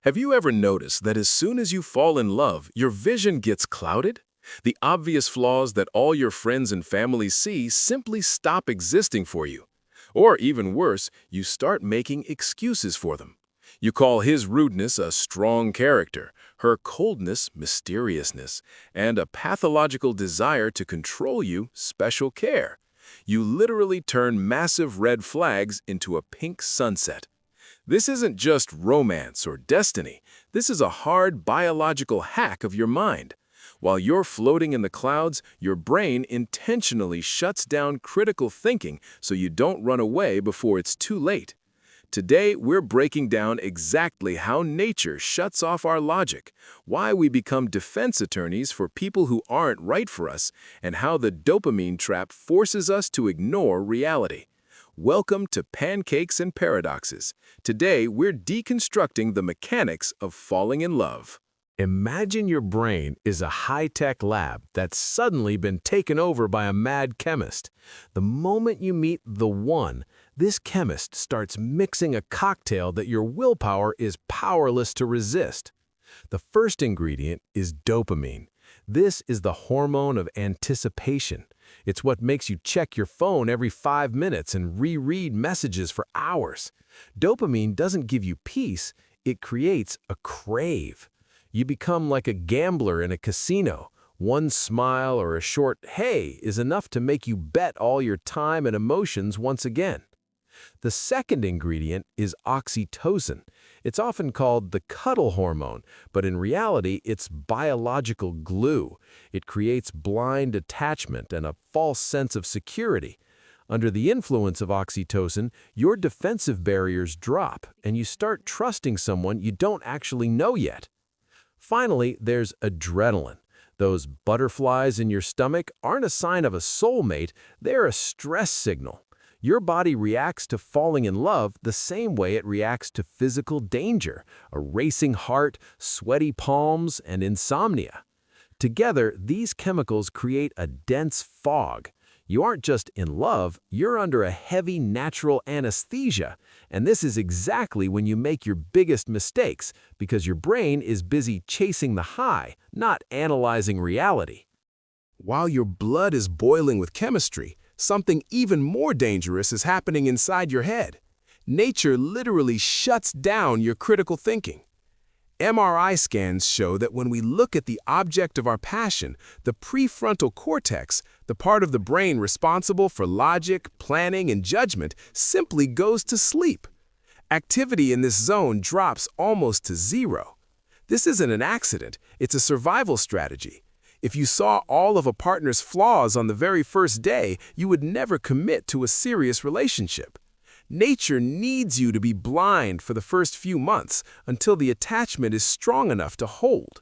Have you ever noticed that as soon as you fall in love, your vision gets clouded? The obvious flaws that all your friends and family see simply stop existing for you. Or even worse, you start making excuses for them. You call his rudeness a strong character, her coldness mysteriousness, and a pathological desire to control you special care. You literally turn massive red flags into a pink sunset. This isn't just romance or destiny. This is a hard biological hack of your mind. While you're floating in the clouds, your brain intentionally shuts down critical thinking so you don't run away before it's too late. Today, we're breaking down exactly how nature shuts off our logic, why we become defense attorneys for people who aren't right for us, and how the dopamine trap forces us to ignore reality. Welcome to Pancakes and Paradoxes. Today, we're deconstructing the mechanics of falling in love. Imagine your brain is a high-tech lab that's suddenly been taken over by a mad chemist. The moment you meet the one, this chemist starts mixing a cocktail that your willpower is powerless to resist. The first ingredient is dopamine. This is the hormone of anticipation. It's what makes you check your phone every 5 minutes and reread messages for hours. Dopamine doesn't give you peace, it creates a crave. You become like a gambler in a casino. One smile or a short "hey" is enough to make you bet all your time and emotions once again. The second ingredient is oxytocin. It's often called the cuddle hormone, but in reality, it's biological glue. It creates blind attachment and a false sense of security. Under the influence of oxytocin, your defensive barriers drop, and you start trusting someone you don't actually know yet. Finally, there's adrenaline. Those butterflies in your stomach aren't a sign of a soulmate, they're a stress signal. Your body reacts to falling in love the same way it reacts to physical danger, a racing heart, sweaty palms, and insomnia. Together, these chemicals create a dense fog. You aren't just in love, you're under a heavy natural anesthesia, and this is exactly when you make your biggest mistakes because your brain is busy chasing the high, not analyzing reality. While your blood is boiling with chemistry, something even more dangerous is happening inside your head. Nature literally shuts down your critical thinking. MRI scans show that when we look at the object of our passion, the prefrontal cortex, the part of the brain responsible for logic, planning, and judgment, simply goes to sleep. Activity in this zone drops almost to zero. This isn't an accident, it's a survival strategy. If you saw all of a partner's flaws on the very first day, you would never commit to a serious relationship. Nature needs you to be blind for the first few months until the attachment is strong enough to hold.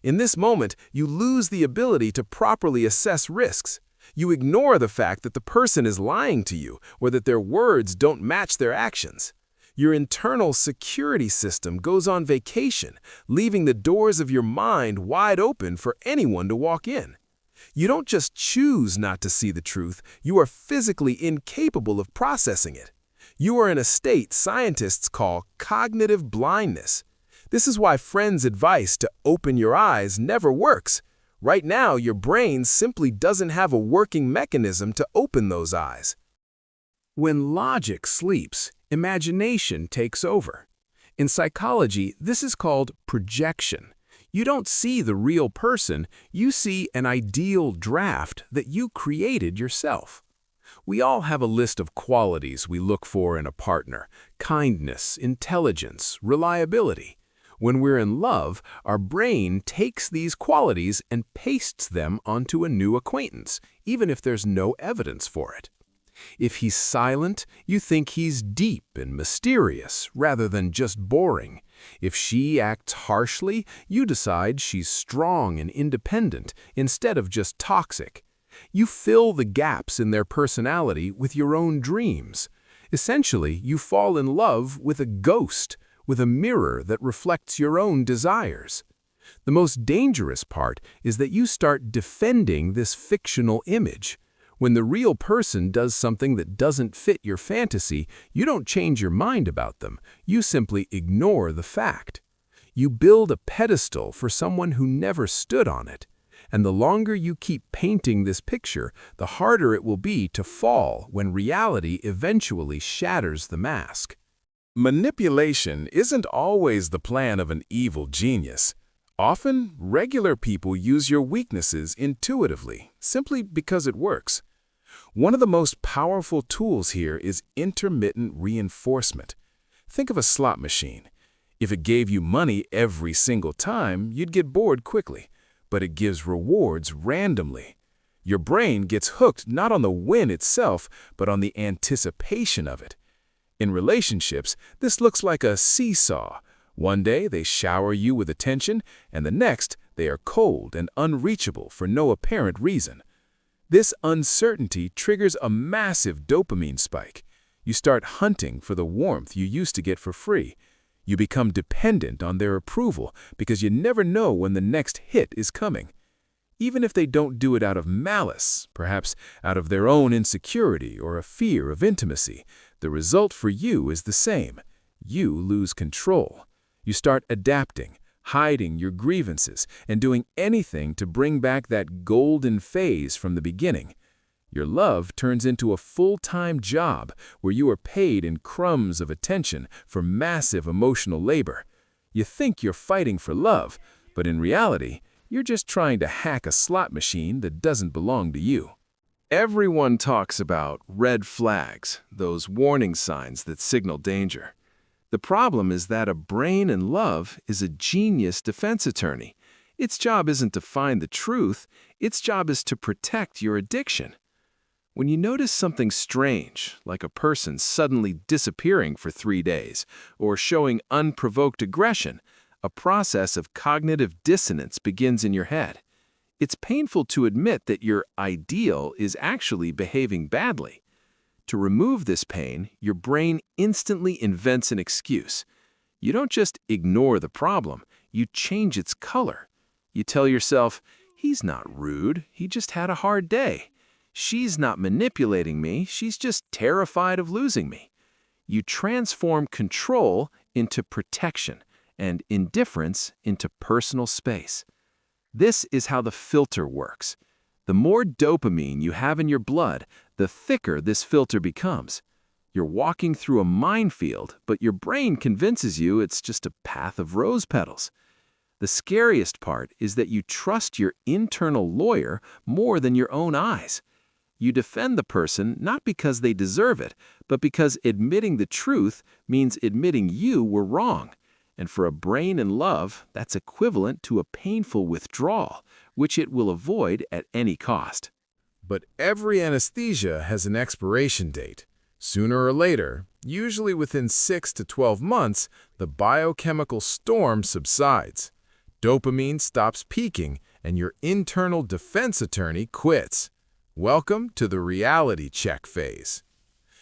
In this moment, you lose the ability to properly assess risks. You ignore the fact that the person is lying to you or that their words don't match their actions. Your internal security system goes on vacation, leaving the doors of your mind wide open for anyone to walk in. You don't just choose not to see the truth, you are physically incapable of processing it. You are in a state scientists call cognitive blindness. This is why friends' advice to open your eyes never works. Right now, your brain simply doesn't have a working mechanism to open those eyes. When logic sleeps, imagination takes over. In psychology, this is called projection. You don't see the real person, you see an ideal draft that you created yourself. We all have a list of qualities we look for in a partner: kindness, intelligence, reliability. When we're in love, our brain takes these qualities and pastes them onto a new acquaintance, even if there's no evidence for it. If he's silent, you think he's deep and mysterious rather than just boring. If she acts harshly, you decide she's strong and independent instead of just toxic. You fill the gaps in their personality with your own dreams. Essentially, you fall in love with a ghost, with a mirror that reflects your own desires. The most dangerous part is that you start defending this fictional image. When the real person does something that doesn't fit your fantasy, you don't change your mind about them, you simply ignore the fact. You build a pedestal for someone who never stood on it. And the longer you keep painting this picture, the harder it will be to fall when reality eventually shatters the mask. Manipulation isn't always the plan of an evil genius. Often, regular people use your weaknesses intuitively, simply because it works. One of the most powerful tools here is intermittent reinforcement. Think of a slot machine. If it gave you money every single time, you'd get bored quickly, but it gives rewards randomly. Your brain gets hooked not on the win itself, but on the anticipation of it. In relationships, this looks like a seesaw. One day they shower you with attention, and the next they are cold and unreachable for no apparent reason. This uncertainty triggers a massive dopamine spike. You start hunting for the warmth you used to get for free. You become dependent on their approval because you never know when the next hit is coming. Even if they don't do it out of malice, perhaps out of their own insecurity or a fear of intimacy, the result for you is the same. You lose control. You start adapting, hiding your grievances, and doing anything to bring back that golden phase from the beginning. Your love turns into a full-time job where you are paid in crumbs of attention for massive emotional labor. You think you're fighting for love, but in reality, you're just trying to hack a slot machine that doesn't belong to you. Everyone talks about red flags, those warning signs that signal danger. The problem is that a brain in love is a genius defense attorney. Its job isn't to find the truth, its job is to protect your addiction. When you notice something strange, like a person suddenly disappearing for 3 days, or showing unprovoked aggression, a process of cognitive dissonance begins in your head. It's painful to admit that your ideal is actually behaving badly. To remove this pain, your brain instantly invents an excuse. You don't just ignore the problem, you change its color. You tell yourself, he's not rude, he just had a hard day. She's not manipulating me, she's just terrified of losing me. You transform control into protection and indifference into personal space. This is how the filter works. The more dopamine you have in your blood, the thicker this filter becomes. You're walking through a minefield, but your brain convinces you it's just a path of rose petals. The scariest part is that you trust your internal lawyer more than your own eyes. You defend the person not because they deserve it, but because admitting the truth means admitting you were wrong. And for a brain in love, that's equivalent to a painful withdrawal, which it will avoid at any cost. But every anesthesia has an expiration date. Sooner or later, usually within 6 to 12 months, the biochemical storm subsides. Dopamine stops peaking, and your internal defense attorney quits. Welcome to the reality check phase.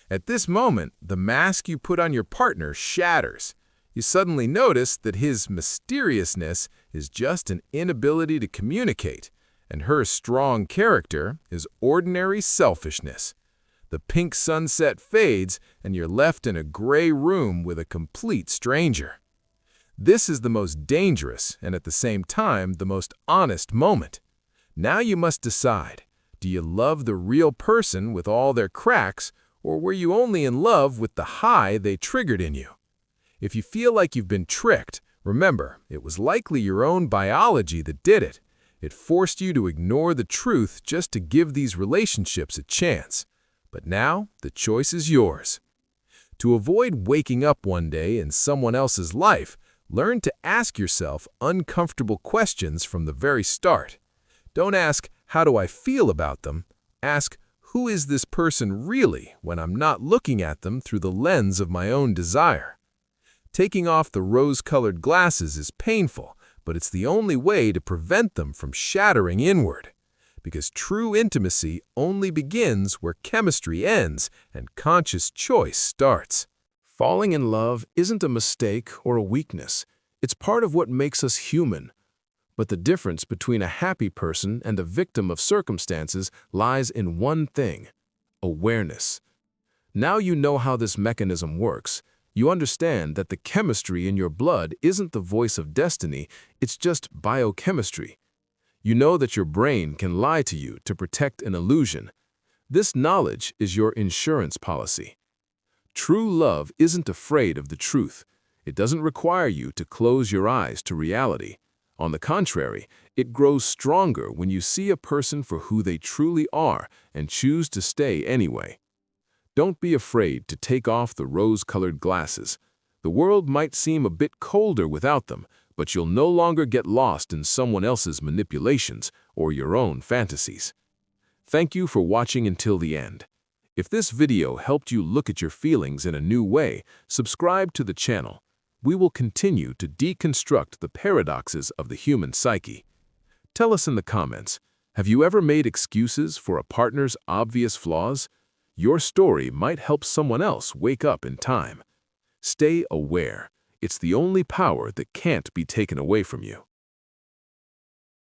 At this moment, the mask you put on your partner shatters. You suddenly notice that his mysteriousness is just an inability to communicate, and her strong character is ordinary selfishness. The pink sunset fades, and you're left in a gray room with a complete stranger. This is the most dangerous and at the same time the most honest moment. Now you must decide. Do you love the real person with all their cracks, or were you only in love with the high they triggered in you? If you feel like you've been tricked, remember, it was likely your own biology that did it. It forced you to ignore the truth just to give these relationships a chance. But now, the choice is yours. To avoid waking up one day in someone else's life, learn to ask yourself uncomfortable questions from the very start. Don't ask, how do I feel about them? Ask, who is this person really when I'm not looking at them through the lens of my own desire? Taking off the rose-colored glasses is painful, but it's the only way to prevent them from shattering inward. Because true intimacy only begins where chemistry ends and conscious choice starts. Falling in love isn't a mistake or a weakness. It's part of what makes us human. But the difference between a happy person and a victim of circumstances lies in one thing: awareness. Now you know how this mechanism works. You understand that the chemistry in your blood isn't the voice of destiny, it's just biochemistry. You know that your brain can lie to you to protect an illusion. This knowledge is your insurance policy. True love isn't afraid of the truth. It doesn't require you to close your eyes to reality. On the contrary, it grows stronger when you see a person for who they truly are and choose to stay anyway. Don't be afraid to take off the rose-colored glasses. The world might seem a bit colder without them, but you'll no longer get lost in someone else's manipulations or your own fantasies. Thank you for watching until the end. If this video helped you look at your feelings in a new way, subscribe to the channel. We will continue to deconstruct the paradoxes of the human psyche. Tell us in the comments, have you ever made excuses for a partner's obvious flaws? Your story might help someone else wake up in time. Stay aware. It's the only power that can't be taken away from you.